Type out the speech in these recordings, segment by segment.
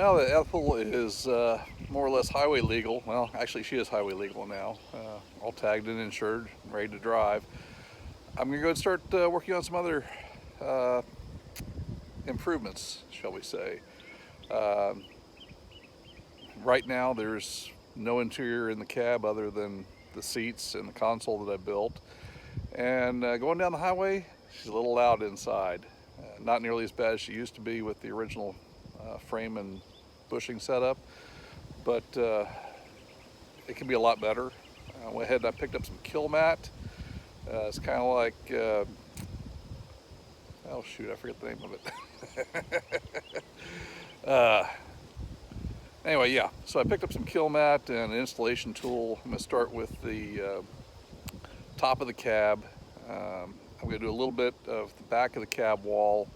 now that Ethyl is more or less highway legal, well, actually she is highway legal now, all tagged and insured, ready to drive, I'm going to go and start working on some other uh, improvements, shall we say. Um, right now there's no interior in the cab other than the seats and the console that I built. And going down the highway, she's a little loud inside. Not nearly as bad as she used to be with the original frame and bushing setup, but it can be a lot better. I went ahead and I picked up some Kilmat. It's kind of like, oh shoot, I forget the name of it. uh, anyway, yeah, so I picked up some Kilmat and an installation tool. I'm going to start with the top of the cab. I'm going to do a little bit of the back of the cab wall,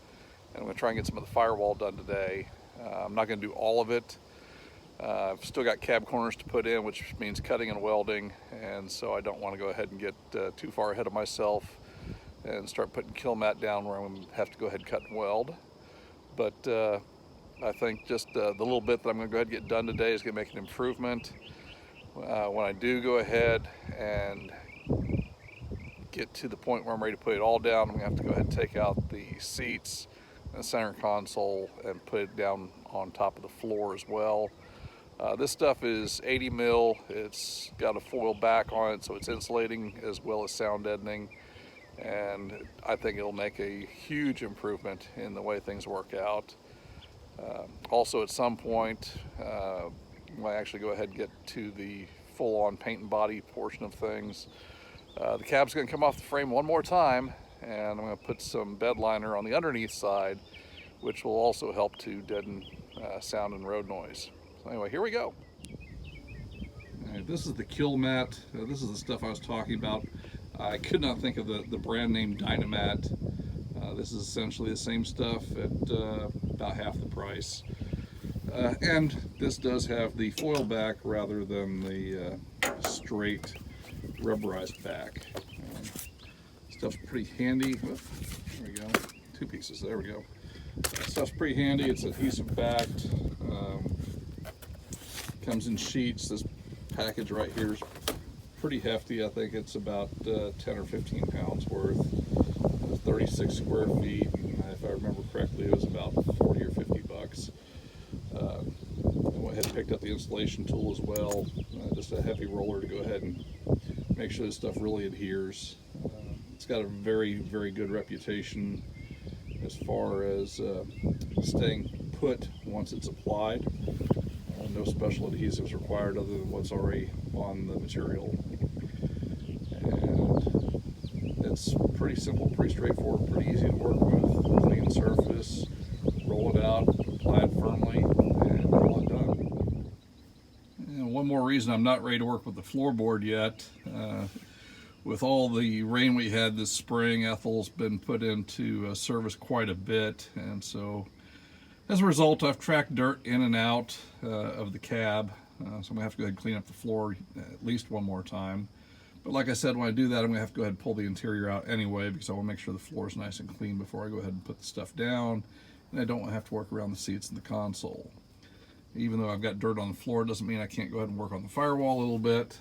and I'm going to try and get some of the firewall done today. I'm not going to do all of it. I've still got cab corners to put in, which means cutting and welding, and so I don't want to go ahead and get too far ahead of myself and start putting Kilmat down where I'm going to have to go ahead and cut and weld. But I think just the little bit that I'm going to go ahead and get done today is going to make an improvement. When I do go ahead and get to the point where I'm ready to put it all down, I'm going to have to go ahead and take out the seats and the center console and put it down on top of the floor as well. This stuff is 80 mil. It's got a foil back on it, so it's insulating as well as sound deadening, and I think it'll make a huge improvement in the way things work out. Also, at some point, when I actually go ahead and get to the full-on paint and body portion of things, the cab's going to come off the frame one more time, and I'm going to put some bed liner on the underneath side, which will also help to deaden sound and road noise. So anyway, here we go. All right, this is the Kilmat. This is the stuff I was talking about. I could not think of the brand name Dynamat. This is essentially the same stuff at about half the price. And this does have the foil back rather than the straight rubberized back. Stuff's pretty handy. Oop, there we go. Two pieces. There we go. Stuff's pretty handy. It's adhesive backed. Comes in sheets. This package right here is pretty hefty. I think it's about 10 or 15 pounds worth. 36 square feet. And if I remember correctly, it was about 40 or 50 bucks. I went ahead and picked up the installation tool as well. Just a heavy roller to go ahead and make sure this stuff really adheres. It's got a very, very good reputation as far as staying put once it's applied. No special adhesives required other than what's already on the material. And it's pretty simple, pretty straightforward, pretty easy to work with. Clean surface, roll it out, apply it firmly, and roll it done. And one more reason I'm not ready to work with the floorboard yet. With all the rain we had this spring, Ethyl's been put into service quite a bit, and so as a result, I've tracked dirt in and out of the cab, so I'm going to have to go ahead and clean up the floor at least one more time. But like I said, when I do that, I'm going to have to go ahead and pull the interior out anyway, because I want to make sure the floor is nice and clean before I go ahead and put the stuff down, and I don't want to have to work around the seats and the console. Even though I've got dirt on the floor, it doesn't mean I can't go ahead and work on the firewall a little bit,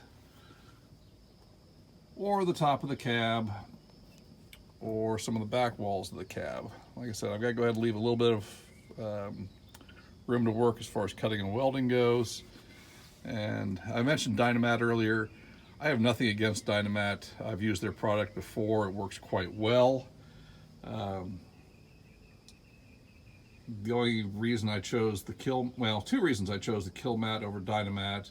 or the top of the cab, or some of the back walls of the cab. Like I said, I've got to go ahead and leave a little bit of room to work as far as cutting and welding goes. And I mentioned Dynamat earlier. I have nothing against Dynamat. I've used their product before. It works quite well. The only reason I chose two reasons I chose the Kilmat over Dynamat.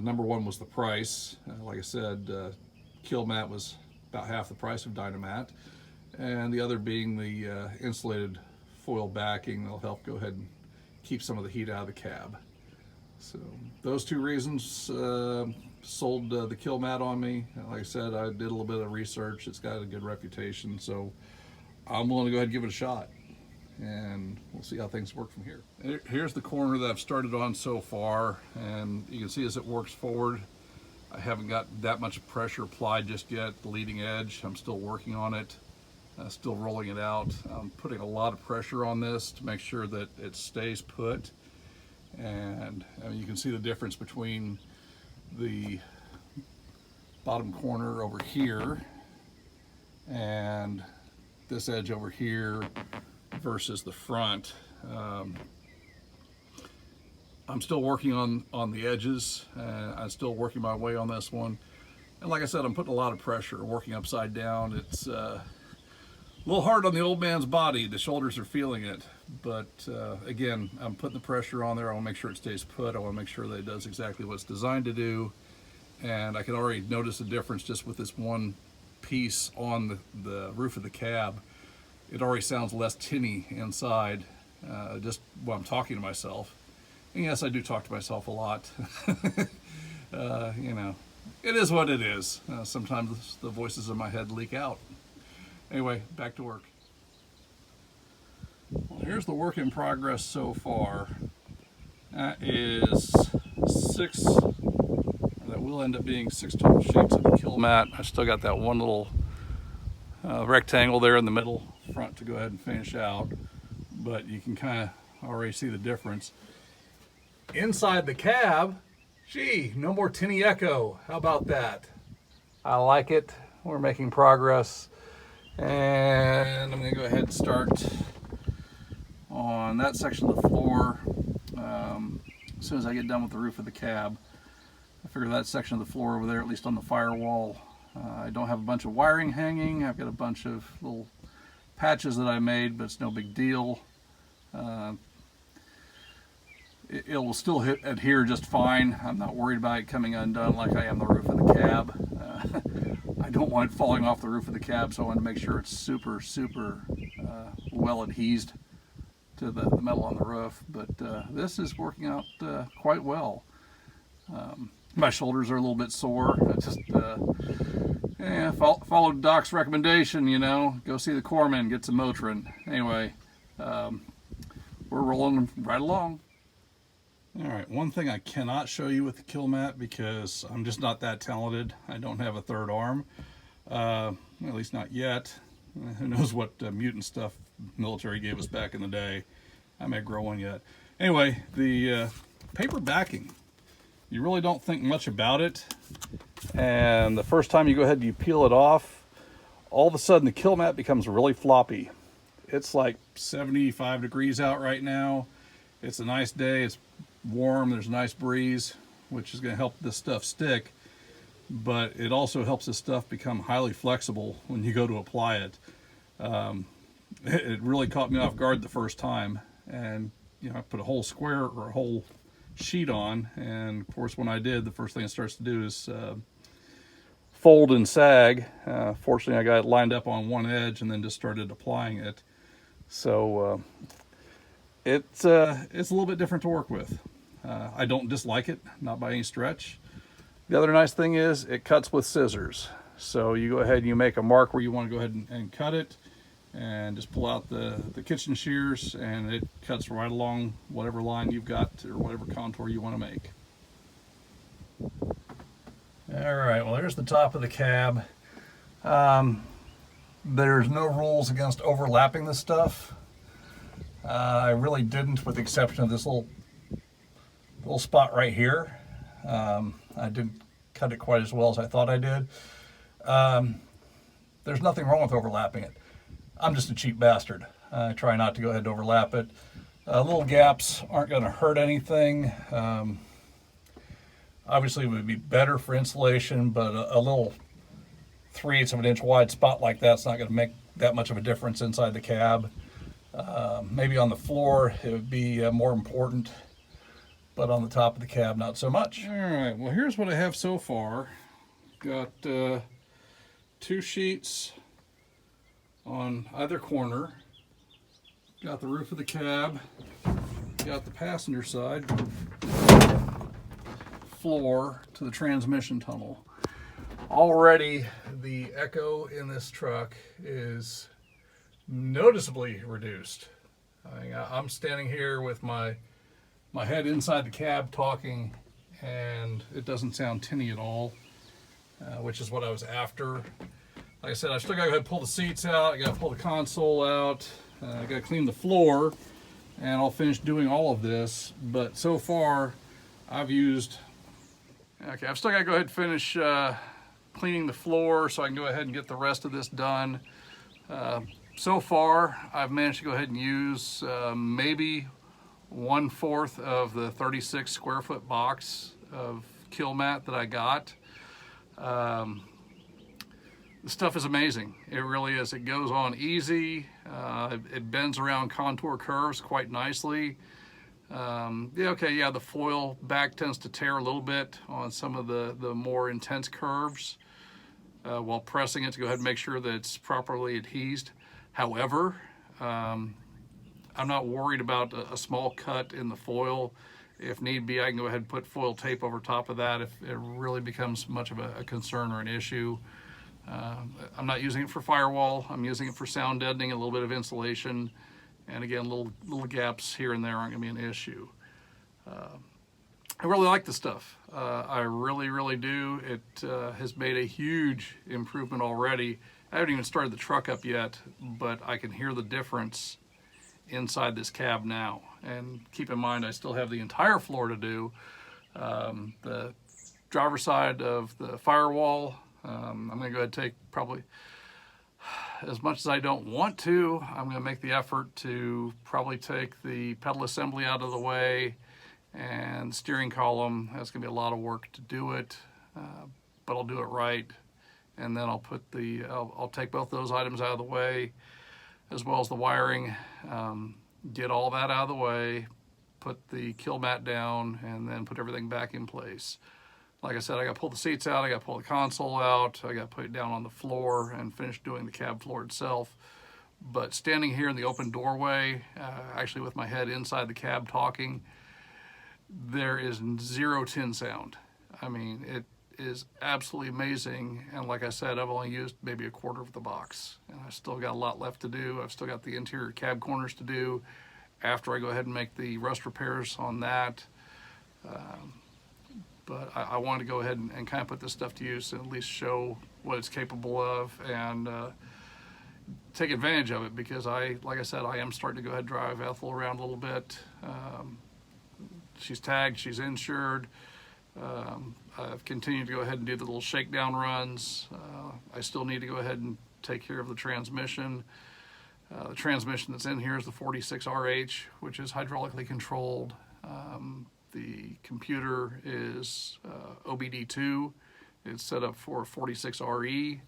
Number one was the price. Like I said, Kilmat was about half the price of Dynamat, and the other being the insulated foil backing that'll help go ahead and keep some of the heat out of the cab. So those two reasons sold the Kilmat on me. Like I said, I did a little bit of research. It's got a good reputation, so I'm willing to go ahead and give it a shot, and we'll see how things work from here. Here's the corner that I've started on so far, and you can see as it works forward, I haven't got that much pressure applied just yet. The leading edge, I'm still working on it. Still rolling it out. I'm putting a lot of pressure on this to make sure that it stays put. And I mean, you can see the difference between the bottom corner over here and this edge over here versus the front. I'm still working on the edges. I'm still working my way on this one. And like I said, I'm putting a lot of pressure, working upside down. It's a little hard on the old man's body. The shoulders are feeling it. But again, I'm putting the pressure on there. I want to make sure it stays put. I want to make sure that it does exactly what it's designed to do. And I can already notice a difference just with this one piece on the roof of the cab. It already sounds less tinny inside, just while I'm talking to myself. And yes, I do talk to myself a lot. You know, it is what it is. Sometimes the voices in my head leak out. Anyway, back to work. Well, here's the work in progress so far. That is that will end up being 6 total sheets of the Kilmat. I still got that one little rectangle there in the middle front to go ahead and finish out, but you can kind of already see the difference. Inside the cab, gee, no more tinny echo. How about that? I like it. We're making progress. And I'm going to go ahead and start on that section of the floor as soon as I get done with the roof of the cab. I figure that section of the floor over there, at least on the firewall, I don't have a bunch of wiring hanging. I've got a bunch of little patches that I made, but it's no big deal. It will still adhere just fine. I'm not worried about it coming undone like I am the roof of the cab. I don't want it falling off the roof of the cab, so I want to make sure it's super well adhesed to the metal on the roof. But this is working out quite well. My shoulders are a little bit sore. I just followed Doc's recommendation, you know, go see the corpsman, get some Motrin. Anyway, we're rolling right along. All right, one thing I cannot show you with the Kilmat because I'm just not that talented. I don't have a third arm, at least not yet. Who knows what mutant stuff military gave us back in the day. I may grow one yet. Anyway, the paper backing. You really don't think much about it. And the first time you go ahead and you peel it off, all of a sudden the Kilmat becomes really floppy. It's like 75 degrees out right now. It's a nice day. It's warm. There's a nice breeze, which is going to help this stuff stick. But it also helps this stuff become highly flexible when you go to apply it. It really caught me off guard the first time. And, you know, I put a whole square or a whole sheet on. And, of course, when I did, the first thing it starts to do is fold and sag. Fortunately, I got it lined up on one edge and then just started applying it. So it's a little bit different to work with. I don't dislike it, not by any stretch. The other nice thing is it cuts with scissors. So you go ahead and you make a mark where you want to go ahead and cut it, and just pull out the kitchen shears, and it cuts right along whatever line you've got or whatever contour you want to make. All right, well, there's the top of the cab. There's no rules against overlapping this stuff. I really didn't, with the exception of this little spot right here. I didn't cut it quite as well as I thought I did. There's nothing wrong with overlapping it. I'm just a cheap bastard. I try not to go ahead and overlap it. Little gaps aren't going to hurt anything. Obviously, it would be better for insulation, but a little 3/8 of an inch wide spot like that's not going to make that much of a difference inside the cab. Maybe on the floor it would be more important, but on the top of the cab not so much. All right, well, here's what I have so far. Got 2 sheets on either corner. Got the roof of the cab, got the passenger side floor to the transmission tunnel. Already the echo in this truck is noticeably reduced. I'm standing here with my head inside the cab talking, and it doesn't sound tinny at all, which is what I was after. Like I said, I still got to go ahead and pull the seats out. I got to pull the console out. I got to clean the floor. and I'll finish doing all of this. But so far, I've used, okay, I've still got to go ahead and finish cleaning the floor so I can go ahead and get the rest of this done. So far, I've managed to go ahead and use maybe 1/4 of the 36 square foot box of Kilmat that I got. The stuff is amazing. It really is. It goes on easy. It bends around contour curves quite nicely. The foil back tends to tear a little bit on some of the more intense curves while pressing it to go ahead and make sure that it's properly adhesed. However, I'm not worried about a small cut in the foil. If need be, I can go ahead and put foil tape over top of that if it really becomes much of a concern or an issue. I'm not using it for firewall. I'm using it for sound deadening, a little bit of insulation, and again, little gaps here and there aren't going to be an issue. I really like the stuff. I really do. It has made a huge improvement already. I haven't even started the truck up yet, but I can hear the difference inside this cab now. And keep in mind, I still have the entire floor to do. The driver's side of the firewall, I'm going to go ahead and take probably, as much as I don't want to, I'm going to make the effort to probably take the pedal assembly out of the way and steering column. That's going to be a lot of work to do it, but I'll do it right. And then I'll take both those items out of the way, as well as the wiring, get all that out of the way, put the Kilmat down, and then put everything back in place. Like I said, I got to pull the seats out, I got to pull the console out, I got to put it down on the floor and finish doing the cab floor itself. But standing here in the open doorway, actually with my head inside the cab talking, there is zero tin sound. I mean, it is absolutely amazing. And like I said, I've only used maybe 1/4 of the box, and I still got a lot left to do. I've still got the interior cab corners to do after I go ahead and make the rust repairs on that. But I wanted to go ahead and kind of put this stuff to use and at least show what it's capable of and take advantage of it, because like I said, I am starting to go ahead and drive Ethyl around a little bit. She's tagged, she's insured. I've continued to go ahead and do the little shakedown runs. I still need to go ahead and take care of the transmission. The transmission that's in here is the 46RH, which is hydraulically controlled. The computer is OBD2. It's set up for 46RE.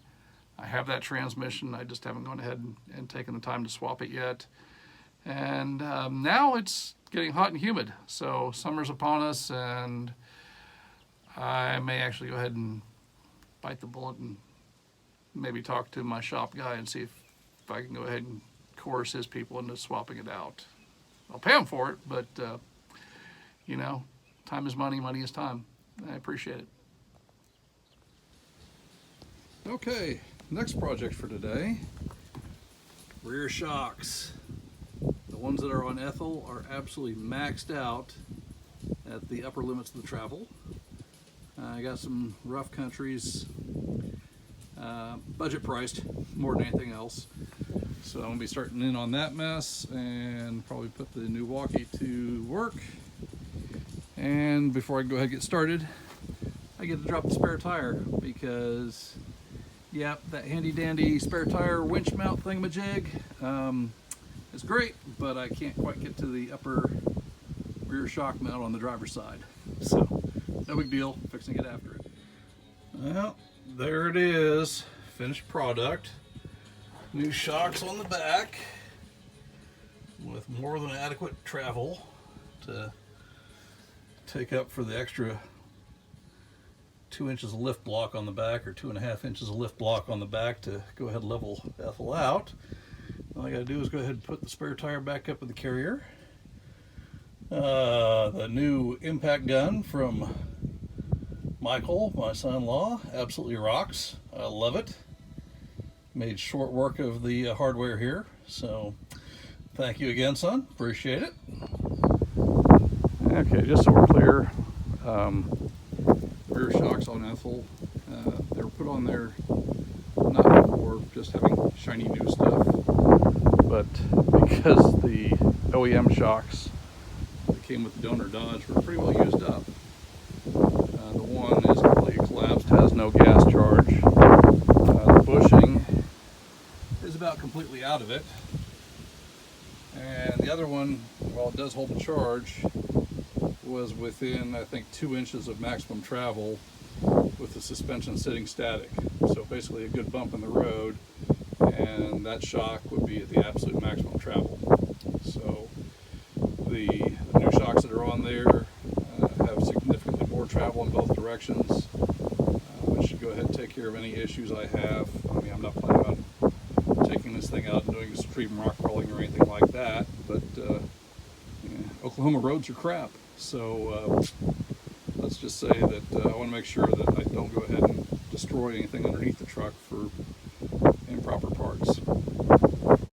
I have that transmission. I just haven't gone ahead and taken the time to swap it yet. And now it's getting hot and humid. So summer's upon us, and I may actually go ahead and bite the bullet and maybe talk to my shop guy and see if I can go ahead and coerce his people into swapping it out. I'll pay him for it, but you know, time is money, money is time. I appreciate it. Okay, next project for today, rear shocks. The ones that are on Ethyl are absolutely maxed out at the upper limits of the travel. I got some rough countries, budget priced more than anything else. So I'm gonna be starting in on that mess and probably put the new walkie to work. And before I go ahead and get started, I get to drop the spare tire because, yeah, that handy dandy spare tire winch mount thingamajig is great, but I can't quite get to the upper rear shock mount on the driver's side. So no big deal, fixing it after it. Well, there it is, finished product. New shocks on the back with more than adequate travel to take up for the extra 2 inches of lift block on the back, or 2.5 inches of lift block on the back to go ahead and level Ethyl out. All I gotta do is go ahead and put the spare tire back up in the carrier. The new impact gun from Michael, my son-in-law, absolutely rocks. I love it. Made short work of the hardware here, so thank you again, son. Appreciate it. Okay, just so we're clear, rear shocks on Ethyl, they were put on there not for just having shiny new stuff, but because the OEM shocks that came with the donor Dodge were pretty well used up. The one is completely collapsed, has no gas charge. The bushing is about completely out of it. And the other one, while it does hold the charge, was within, I think, 2 inches of maximum travel with the suspension sitting static. So basically a good bump in the road, and that shock would be at the absolute maximum travel. So the new shocks that are on there have significantly more travel in both directions, which should go ahead and take care of any issues I have. I mean, I'm not planning on taking this thing out and doing extreme rock crawling or anything like that, but Oklahoma roads are crap. So let's just say that I want to make sure that I don't go ahead and destroy anything underneath the truck for improper parts.